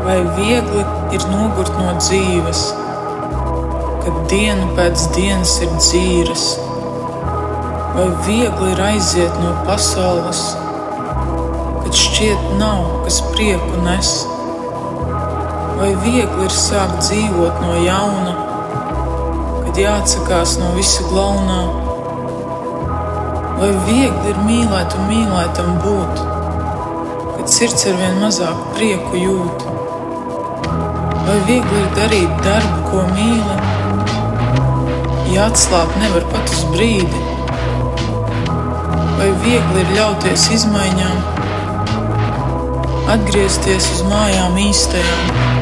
Vai viegli ir nogurt no dzīves, kad diena pēc dienas ir dzīras? Vai viegli ir aiziet no pasaules, kad šķiet nav, kas prieku nes? Vai viegli ir sākt dzīvot no jauna, kad jāatsakās no visa glaunā? Vai viegli ir mīlēt un mīlētam būt, kad sirds arvien mazāk prieku jūt? Vai viegli ir darīt darbu, ko mīli, ja atslābt nevar pat uz brīdi? Vai viegli ir ļauties izmaiņām, atgriezties uz mājām īstajām?